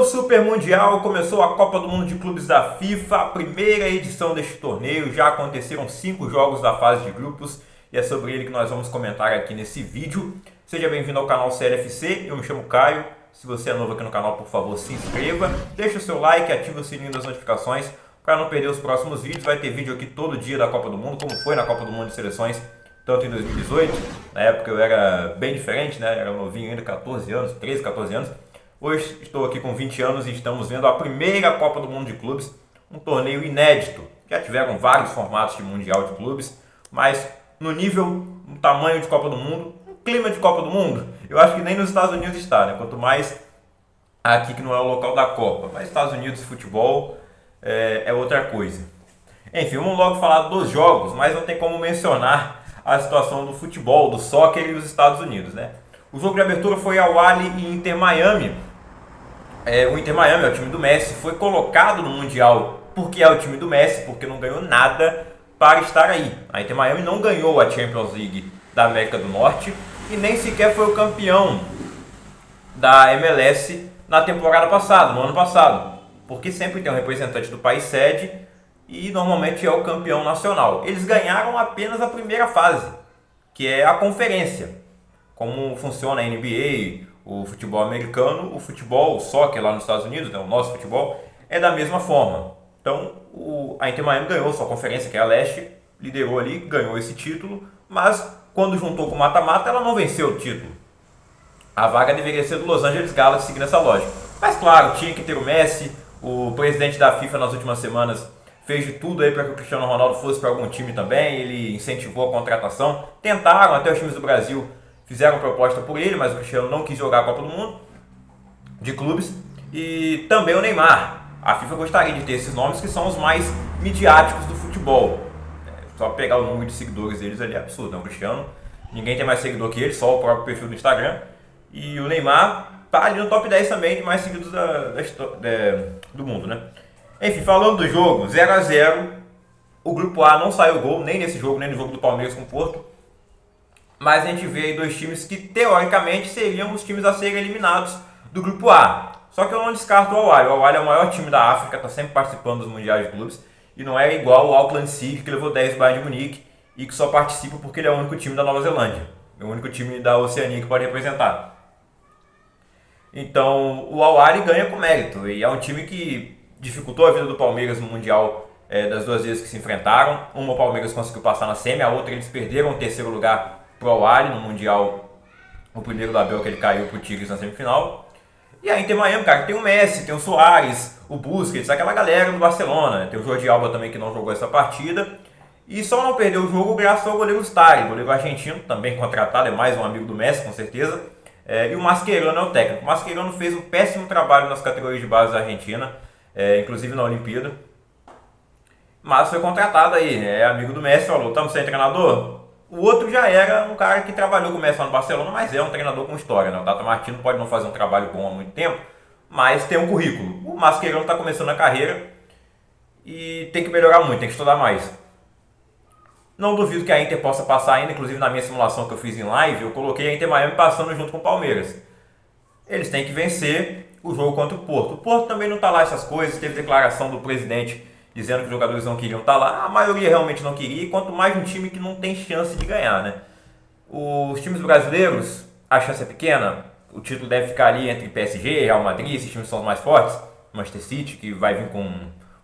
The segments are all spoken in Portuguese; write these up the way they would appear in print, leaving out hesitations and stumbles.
Começou o Super Mundial, começou a Copa do Mundo de Clubes da FIFA, a primeira edição deste torneio. Já aconteceram 5 jogos da fase de grupos e é sobre ele que nós vamos comentar aqui nesse vídeo. Seja bem-vindo ao canal CLFC, eu me chamo Caio. Se você é novo aqui no canal, por favor, se inscreva, deixa o seu like, ativa o sininho das notificações para não perder os próximos vídeos. Vai ter vídeo aqui todo dia da Copa do Mundo, como foi na Copa do Mundo de Seleções, tanto em 2018, na época eu era bem diferente, né? Era novinho ainda, 14 anos, 13, 14 anos. Hoje estou aqui com 20 anos e estamos vendo a primeira Copa do Mundo de Clubes, um torneio inédito. Já tiveram vários formatos de Mundial de Clubes, mas no nível, no tamanho de Copa do Mundo, no clima de Copa do Mundo, eu acho que nem nos Estados Unidos está, né? Quanto mais aqui que não é o local da Copa. Mas Estados Unidos, futebol é outra coisa. Enfim, vamos logo falar dos jogos, mas não tem como mencionar a situação do futebol, do soccer e os Estados Unidos, né? O jogo de abertura foi Al Ahly e Inter Miami. O Inter Miami é o time do Messi, foi colocado no Mundial porque é o time do Messi, porque não ganhou nada para estar aí. A Inter Miami não ganhou a Champions League da América do Norte e nem sequer foi o campeão da MLS na temporada passada, no ano passado, porque sempre tem um representante do país sede e normalmente é o campeão nacional. Eles ganharam apenas a primeira fase, que é a conferência. Como funciona a NBA, o futebol americano, o soccer lá nos Estados Unidos, né, o nosso futebol, é da mesma forma. Então, a Inter Miami ganhou sua conferência, que é a Leste, liderou ali, ganhou esse título, mas quando juntou com o mata-mata, ela não venceu o título. A vaga deveria ser do Los Angeles Galaxy, seguindo essa lógica. Mas claro, tinha que ter o Messi. O presidente da FIFA nas últimas semanas fez de tudo aí para que o Cristiano Ronaldo fosse para algum time também. Ele incentivou a contratação. Tentaram, até os times do Brasil fizeram proposta por ele, mas o Cristiano não quis jogar a Copa do Mundo de clubes. E também o Neymar. A FIFA gostaria de ter esses nomes que são os mais midiáticos do futebol. Só pegar o número de seguidores deles ali é absurdo, né? O Cristiano, ninguém tem mais seguidor que ele, só o próprio perfil do Instagram. E o Neymar tá ali no top 10 também de mais seguidos do mundo, né? Enfim, falando do jogo, 0 a 0, o grupo A não saiu gol, nem nesse jogo, nem no jogo do Palmeiras com o Porto. Mas a gente vê aí dois times que teoricamente seriam os times a serem eliminados do grupo A. Só que eu não descarto o Al Ahly. O Al Ahly é o maior time da África, está sempre participando dos mundiais de clubes. E não é igual o Auckland City, que levou 10 do Bayern de Munique e que só participa porque ele é o único time da Nova Zelândia. É o único time da Oceania que pode representar. Então o Al Ahly ganha com mérito. E é um time que dificultou a vida do Palmeiras no Mundial das duas vezes que se enfrentaram. Uma o Palmeiras conseguiu passar na semi, a outra eles perderam o terceiro lugar pro Al Ahly no Mundial. O primeiro do Abel, que ele caiu pro Tigres na semifinal. E aí tem Miami, cara, tem o Messi, tem o Suárez, o Busquets, aquela galera do Barcelona. Tem o Jordi Alba também que não jogou essa partida. E só não perdeu o jogo graças ao goleiro Stari, goleiro argentino, também contratado, é mais um amigo do Messi, com certeza. E o Mascherano é o técnico. O Mascherano fez um péssimo trabalho nas categorias de base da Argentina, inclusive na Olimpíada. Mas foi contratado aí, é amigo do Messi, falou, estamos sem treinador? O outro já era um cara que trabalhou com o Messi lá no Barcelona, mas é um treinador com história, né? O Tata Martino pode não fazer um trabalho bom há muito tempo, mas tem um currículo. O Mascherano está começando a carreira e tem que melhorar muito, tem que estudar mais. Não duvido que a Inter possa passar ainda, inclusive na minha simulação que eu fiz em live, eu coloquei a Inter Miami passando junto com o Palmeiras. Eles têm que vencer o jogo contra o Porto. O Porto também não está lá essas coisas, teve declaração do presidente dizendo que os jogadores não queriam estar lá, a maioria realmente não queria, e quanto mais um time que não tem chance de ganhar, né? Os times brasileiros, a chance é pequena, o título deve ficar ali entre PSG, Real Madrid, esses times são os mais fortes, Manchester City, que vai vir com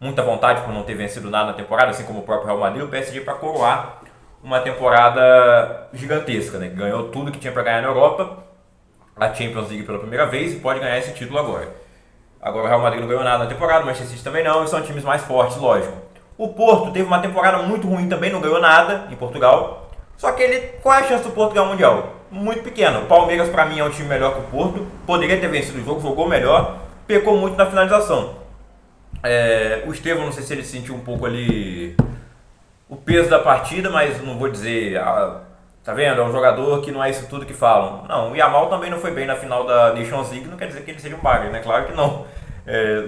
muita vontade por não ter vencido nada na temporada, assim como o próprio Real Madrid, o PSG para coroar uma temporada gigantesca, né? Ganhou tudo que tinha para ganhar na Europa, a Champions League pela primeira vez e pode ganhar esse título agora. Agora o Real Madrid não ganhou nada na temporada, o Manchester City também não, e são times mais fortes, lógico. O Porto teve uma temporada muito ruim também, não ganhou nada em Portugal. Só que qual é a chance do Porto ganhar o Mundial? Muito pequena. O Palmeiras para mim é um time melhor que o Porto, poderia ter vencido o jogo, jogou melhor, pecou muito na finalização. O Estevão, não sei se ele sentiu um pouco ali o peso da partida, mas não vou dizer... Tá vendo? É um jogador que não é isso tudo que falam. Não, o Yamal também não foi bem na final da Nations League, não quer dizer que ele seja um bagre, né? Claro que não.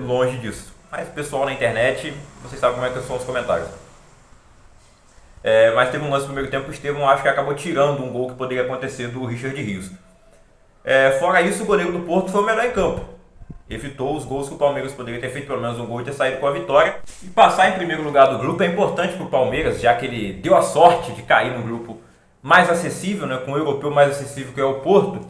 Longe disso. Mas o pessoal na internet, vocês sabem como é que são os comentários. Mas teve um lance no primeiro tempo que o Estevão acho que acabou tirando um gol que poderia acontecer do Richard Rios. Fora isso, o goleiro do Porto foi o melhor em campo. evitou os gols que o Palmeiras poderia ter feito, pelo menos um gol e ter saído com a vitória. E passar em primeiro lugar do grupo é importante para o Palmeiras, já que ele deu a sorte de cair num grupo mais acessível, né, com o europeu mais acessível que é o Porto.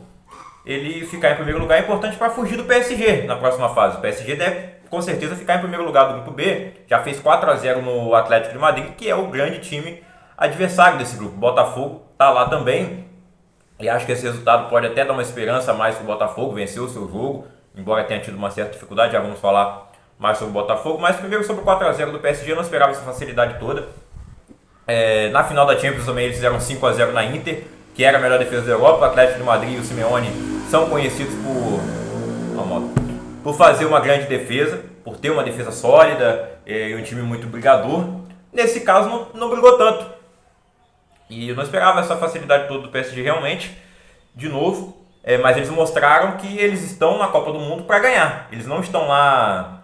Ele ficar em primeiro lugar é importante para fugir do PSG na próxima fase. O PSG deve, com certeza, ficar em primeiro lugar do grupo B. Já fez 4-0 no Atlético de Madrid, que é o grande time adversário desse grupo. O Botafogo está lá também. E acho que esse resultado pode até dar uma esperança a mais para o Botafogo vencer o seu jogo, embora tenha tido uma certa dificuldade. Já vamos falar mais sobre o Botafogo. Mas primeiro sobre o 4-0 do PSG, eu não esperava essa facilidade toda. Na final da Champions também eles fizeram 5-0 na Inter, que era a melhor defesa da Europa. O Atlético de Madrid e o Simeone são conhecidos por fazer uma grande defesa, por ter uma defesa sólida e um time muito brigador. Nesse caso não brigou tanto. E eu não esperava essa facilidade toda do PSG realmente, de novo. Mas eles mostraram que eles estão na Copa do Mundo para ganhar. Eles não estão lá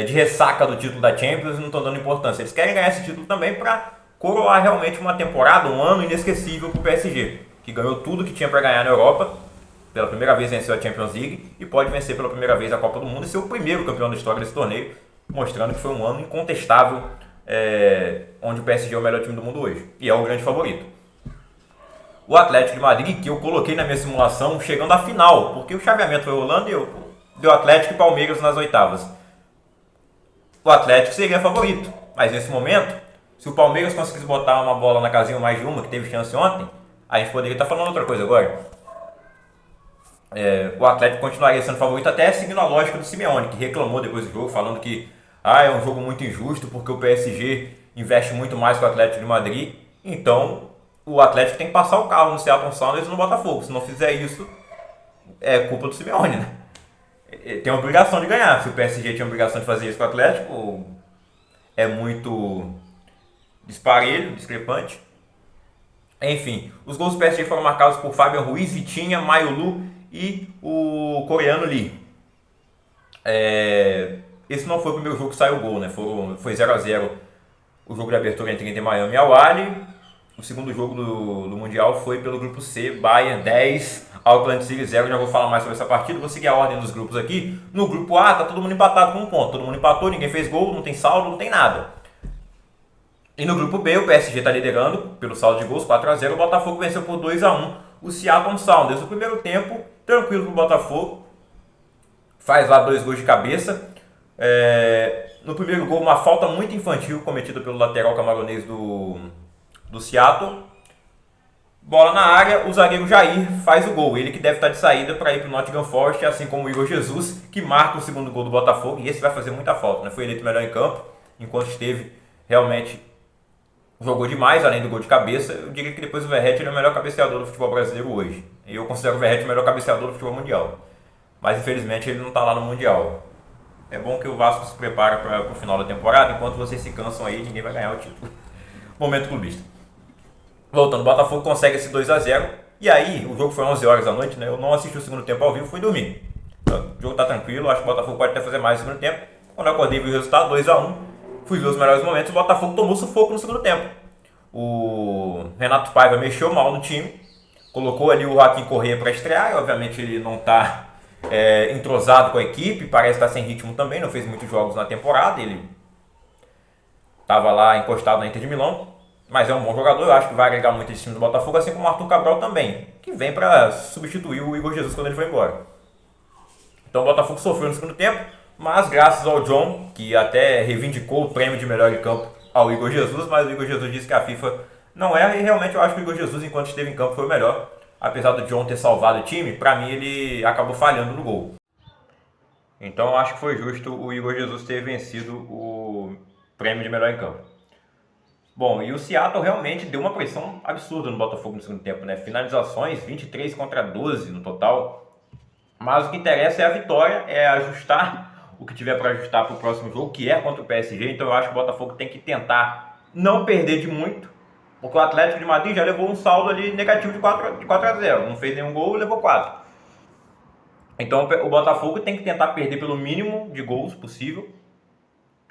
de ressaca do título da Champions e não estão dando importância. Eles querem ganhar esse título também para coroar realmente uma temporada, um ano inesquecível para o PSG, que ganhou tudo que tinha para ganhar na Europa, pela primeira vez venceu a Champions League e pode vencer pela primeira vez a Copa do Mundo e ser o primeiro campeão da história desse torneio, mostrando que foi um ano incontestável, onde o PSG é o melhor time do mundo hoje e é o grande favorito. O Atlético de Madrid, que eu coloquei na minha simulação chegando à final, porque o chaveamento foi rolando e deu Atlético e Palmeiras nas oitavas. O Atlético seria favorito, mas nesse momento, se o Palmeiras conseguisse botar uma bola na casinha mais de uma, que teve chance ontem, a gente poderia estar falando outra coisa agora. O Atlético continuaria sendo favorito, até seguindo a lógica do Simeone, que reclamou depois do jogo, falando que é um jogo muito injusto porque o PSG investe muito mais que o Atlético de Madrid. Então o Atlético tem que passar o carro no Seattle Sounders e no Botafogo. Se não fizer isso, é culpa do Simeone, né? Tem a obrigação de ganhar. Se o PSG tinha a obrigação de fazer isso com o Atlético, é muito disparelho, discrepante. Enfim, os gols do PSG foram marcados por Fabian Ruiz, Vitinha, Mayulu e o coreano Lee. Esse não foi o primeiro jogo que saiu o gol, né? Foi 0-0 o jogo de abertura entre Inter Miami e Al Ahly. O segundo jogo do Mundial foi pelo grupo C, Bayern 10, Auckland City 0. Já vou falar mais sobre essa partida, vou seguir a ordem dos grupos aqui. No grupo A tá todo mundo empatado com um ponto, todo mundo empatou, ninguém fez gol, não tem saldo, não tem nada. E no grupo B, o PSG está liderando pelo saldo de gols, 4-0. O Botafogo venceu por 2-1 o Seattle Sounders. No primeiro tempo, tranquilo para o Botafogo. Faz lá 2 gols de cabeça. No primeiro gol, uma falta muito infantil cometida pelo lateral camaronês do Seattle. Bola na área, o zagueiro Jair faz o gol. Ele que deve estar de saída para ir para o Nottingham Forest, assim como o Igor Jesus, que marca o segundo gol do Botafogo. E esse vai fazer muita falta, né? Foi eleito melhor em campo, enquanto esteve realmente... Jogou demais, além do gol de cabeça. Eu diria que depois o Verratti é o melhor cabeceador do futebol brasileiro hoje. E eu considero o Verratti o melhor cabeceador do futebol mundial. Mas infelizmente ele não está lá no Mundial. É bom que o Vasco se prepara para o final da temporada, enquanto vocês se cansam aí, ninguém vai ganhar o título. Momento clubista. Voltando, o Botafogo consegue esse 2-0. E aí, o jogo foi 11 horas da noite, né? Eu não assisti o segundo tempo ao vivo, fui dormir. Então, o jogo tá tranquilo, acho que o Botafogo pode até fazer mais no segundo tempo. Quando eu acordei, vi o resultado, 2-1. Fui ver os melhores momentos, o Botafogo tomou sufoco no segundo tempo. O Renato Paiva mexeu mal no time, colocou ali o Joaquim Corrêa para estrear, e obviamente ele não está entrosado com a equipe, parece estar sem ritmo também, não fez muitos jogos na temporada, ele estava lá encostado na Inter de Milão, mas é um bom jogador, eu acho que vai agregar muito esse time do Botafogo, assim como o Arthur Cabral também, que vem para substituir o Igor Jesus quando ele foi embora. Então o Botafogo sofreu no segundo tempo, mas graças ao John, que até reivindicou o prêmio de melhor em campo ao Igor Jesus, mas o Igor Jesus disse que a FIFA não erra, e realmente eu acho que o Igor Jesus, enquanto esteve em campo, foi o melhor. Apesar do John ter salvado o time, para mim ele acabou falhando no gol. Então eu acho que foi justo o Igor Jesus ter vencido o prêmio de melhor em campo. Bom, e o Seattle realmente deu uma pressão absurda no Botafogo no segundo tempo, né? Finalizações, 23-12 no total. Mas o que interessa é a vitória, é ajustar o que tiver para ajustar para o próximo jogo, que é contra o PSG. Então eu acho que o Botafogo tem que tentar não perder de muito, porque o Atlético de Madrid já levou um saldo ali negativo de 4-0. Não fez nenhum gol e levou 4. Então o Botafogo tem que tentar perder pelo mínimo de gols possível.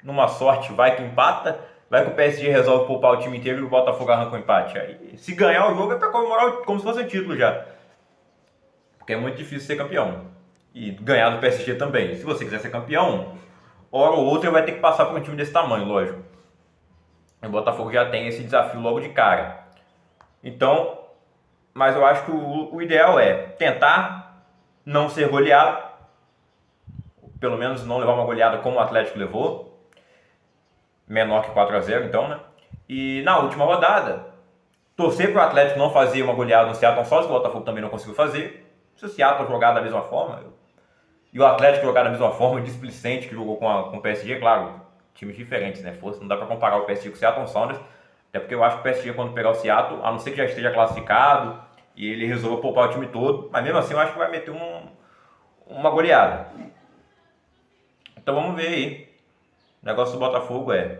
Numa sorte, vai que empata. Vai que o PSG resolve poupar o time inteiro e o Botafogo arranca o empate. Aí, se ganhar o jogo é para comemorar como se fosse um título já. Porque é muito difícil ser campeão. e ganhar do PSG também. Se você quiser ser campeão, hora ou outra vai ter que passar por um time desse tamanho, lógico. O Botafogo já tem esse desafio logo de cara. Então, mas eu acho que o ideal é tentar não ser goleado, pelo menos não levar uma goleada como o Atlético levou, menor que 4-0 então, né? E na última rodada, torcer para o Atlético não fazer uma goleada no Seattle só, que o Botafogo também não conseguiu fazer. Se o Seattle jogar da mesma forma, e o Atlético jogar da mesma forma, displicente que jogou com o PSG, claro, times diferentes, né? Força, não dá para comparar o PSG com o Seattle Sounders, até porque eu acho que o PSG, quando pegar o Seattle, a não ser que já esteja classificado e ele resolva poupar o time todo, mas mesmo assim eu acho que vai meter uma goleada. Então vamos ver aí. O negócio do Botafogo é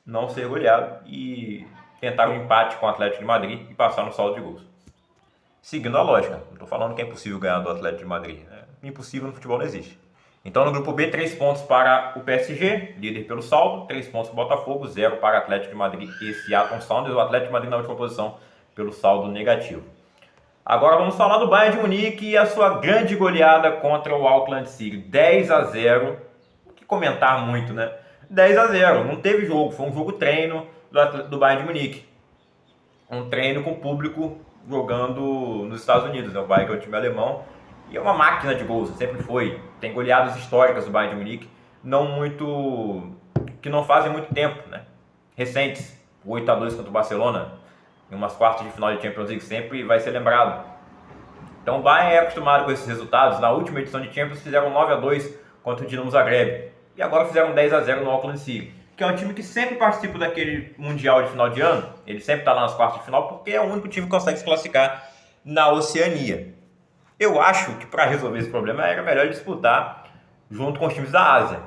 não ser goleado e tentar um empate com o Atlético de Madrid e passar no saldo de gols. Seguindo a lógica, não estou falando que é impossível ganhar do Atlético de Madrid, né? Impossível no futebol não existe. Então no grupo B, 3 pontos para o PSG, líder pelo saldo, 3 pontos para o Botafogo, 0 para o Atlético de Madrid e Seattle Sounders, o Atlético de Madrid na última posição pelo saldo negativo. Agora vamos falar do Bayern de Munique e a sua grande goleada contra o Auckland City, 10-0, o que comentar muito, né? 10-0, não teve jogo, foi um jogo treino do Bayern de Munique. Um treino com o público jogando nos Estados Unidos, né? O Bayern é um time alemão e é uma máquina de gols, sempre foi. Tem goleadas históricas do Bayern de Munique, que não fazem muito tempo, né? Recentes, o 8-2 contra o Barcelona, em umas quartas de final de Champions League, sempre vai ser lembrado. Então o Bayern é acostumado com esses resultados. Na última edição de Champions fizeram 9-2 contra o Dinamo Zagreb e agora fizeram 10-0 no Auckland City, que é um time que sempre participa daquele Mundial de final de ano. Ele sempre está lá nas quartas de final porque é o único time que consegue se classificar na Oceania. Eu acho que para resolver esse problema era melhor disputar junto com os times da Ásia.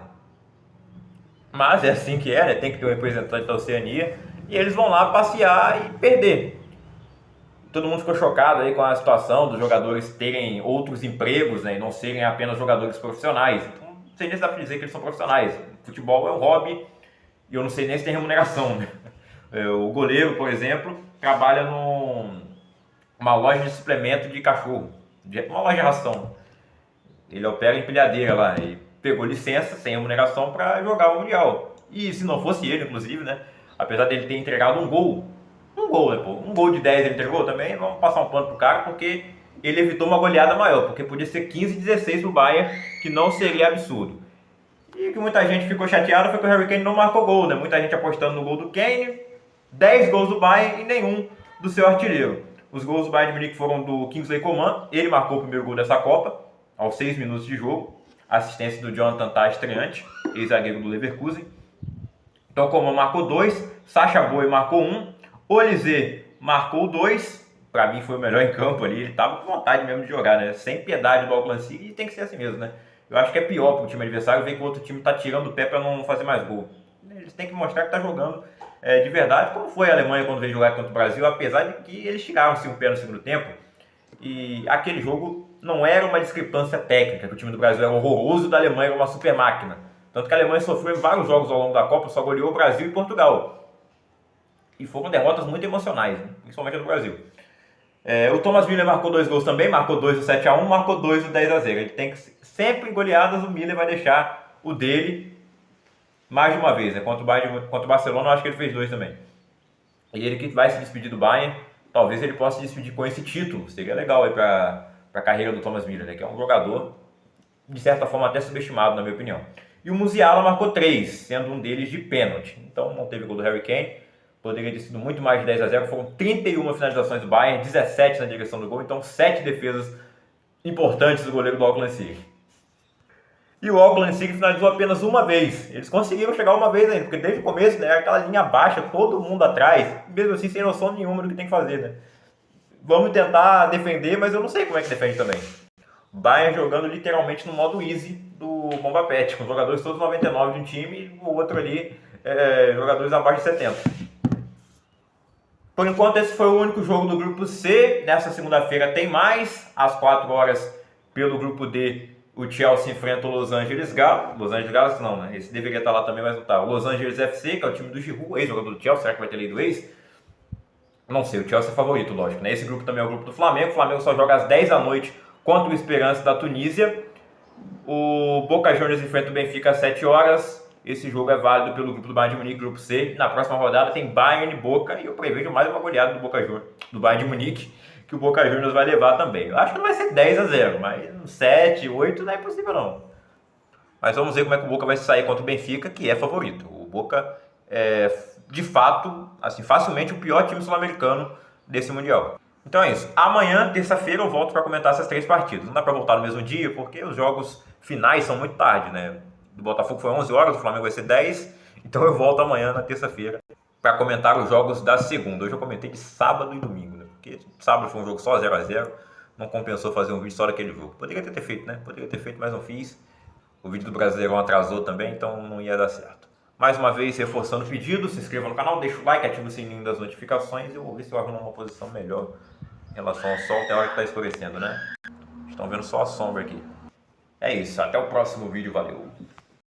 Mas é assim que é, né? Tem que ter um representante da Oceania e eles vão lá passear e perder. Todo mundo ficou chocado aí com a situação dos jogadores terem outros empregos, né, e não serem apenas jogadores profissionais. Então, não sei nem se dá para dizer que eles são profissionais. Futebol é um hobby e eu não sei nem se tem remuneração, né? O goleiro, por exemplo, trabalha numa loja de suplemento de cachorro, uma loja de ração. Ele opera empilhadeira lá e pegou licença sem remuneração para jogar o Mundial. E se não fosse ele, inclusive, né? Apesar dele ter entregado um gol, né, pô? Um gol de 10 ele entregou também, vamos passar um pano pro cara, porque ele evitou uma goleada maior, porque podia ser 15-16 pro Bayern, que não seria absurdo. E o que muita gente ficou chateada foi que o Harry Kane não marcou gol, né? Muita gente apostando no gol do Kane, 10 gols do Bayern e nenhum do seu artilheiro. Os gols do Bayern de Munique foram do Kingsley Coman, ele marcou o primeiro gol dessa Copa, aos 6 minutos de jogo, assistência do Jonathan Tah, estreante, ex-zagueiro do Leverkusen. Então Coman marcou 2, Sacha Boey marcou 1, Olise marcou 2, pra mim foi o melhor em campo ali, ele tava com vontade mesmo de jogar, né? Sem piedade do Auckland City, e tem que ser assim mesmo, né? Eu acho que é pior para o time adversário ver que o outro time tá tirando o pé para não fazer mais gol. Eles têm que mostrar que tá jogando de verdade, como foi a Alemanha quando veio jogar contra o Brasil, apesar de que eles tiraram-se um pé no segundo tempo, e aquele jogo não era uma discrepância técnica, que o time do Brasil era horroroso e da Alemanha era uma super máquina. Tanto que a Alemanha sofreu em vários jogos ao longo da Copa, só goleou o Brasil e Portugal. E foram derrotas muito emocionais, né? Principalmente a do Brasil. O Thomas Müller marcou 2 gols também, marcou 2 do 7-1, marcou 2 do 10-0. Ele tem que sempre em goleadas, o Müller vai deixar o dele mais de uma vez, né? Contra o Barcelona, eu acho que ele fez 2 também. E ele que vai se despedir do Bayern, talvez ele possa se despedir com esse título. Seria legal aí para a carreira do Thomas Müller, né? Que é um jogador, de certa forma, até subestimado, na minha opinião. E o Musiala marcou 3, sendo um deles de pênalti. Então não teve gol do Harry Kane. Poderia ter sido muito mais de 10-0. Foram 31 finalizações do Bayern, 17 na direção do gol. Então 7 defesas importantes do goleiro do Auckland City. E o Auckland City finalizou apenas uma vez. Eles conseguiram chegar uma vez ainda, porque desde o começo, né, era aquela linha baixa, todo mundo atrás. Mesmo assim, sem noção nenhuma do que tem que fazer, né? Vamos tentar defender, mas eu não sei como é que defende também. Bayern jogando literalmente no modo easy do Bomba Pet, com jogadores todos 99 de um time e o outro ali, jogadores abaixo de 70. Por enquanto, esse foi o único jogo do grupo C. Nessa segunda-feira tem mais. Às 4 horas, pelo grupo D, o Chelsea enfrenta o Los Angeles Galaxy. Los Angeles Galaxy não, né? Esse deveria estar lá também, mas não tá. O Los Angeles FC, que é o time do Giroud, ex-jogador do Chelsea. Será que vai ter lei do ex? Não sei, o Chelsea é favorito, lógico, né? Esse grupo também é o grupo do Flamengo. O Flamengo só joga às 10 da noite contra o Esperance da Tunísia. O Boca Juniors enfrenta o Benfica às 7 horas. Esse jogo é válido pelo grupo do Bayern de Munique, grupo C. Na próxima rodada tem Bayern e Boca, e eu prevejo mais uma goleada do Boca Juniors, do Bayern de Munique, que o Boca Juniors vai levar também. Eu acho que não vai ser 10-0, mas 7, 8 não é impossível não. Mas vamos ver como é que o Boca vai sair contra o Benfica, que é favorito. O Boca é, de fato, assim, facilmente o pior time sul-americano desse Mundial. Então é isso. Amanhã, terça-feira, eu volto para comentar essas 3 partidas. Não dá para voltar no mesmo dia, porque os jogos finais são muito tarde, né? Do Botafogo foi 11 horas, do Flamengo vai ser 10. Então eu volto amanhã, na terça-feira, para comentar os jogos da segunda. Hoje eu comentei de sábado e domingo, né? Porque sábado foi um jogo só 0-0. Não compensou fazer um vídeo só daquele jogo. Poderia ter feito, né? Poderia ter feito, mas não fiz. O vídeo do Brasileirão atrasou também, então não ia dar certo. Mais uma vez, reforçando o pedido, se inscreva no canal, deixa o like, ativa o sininho das notificações e eu vou ver se eu arrumo uma posição melhor em relação ao sol. Tem hora que está escurecendo, né? Estão vendo só a sombra aqui. É isso, até o próximo vídeo, valeu!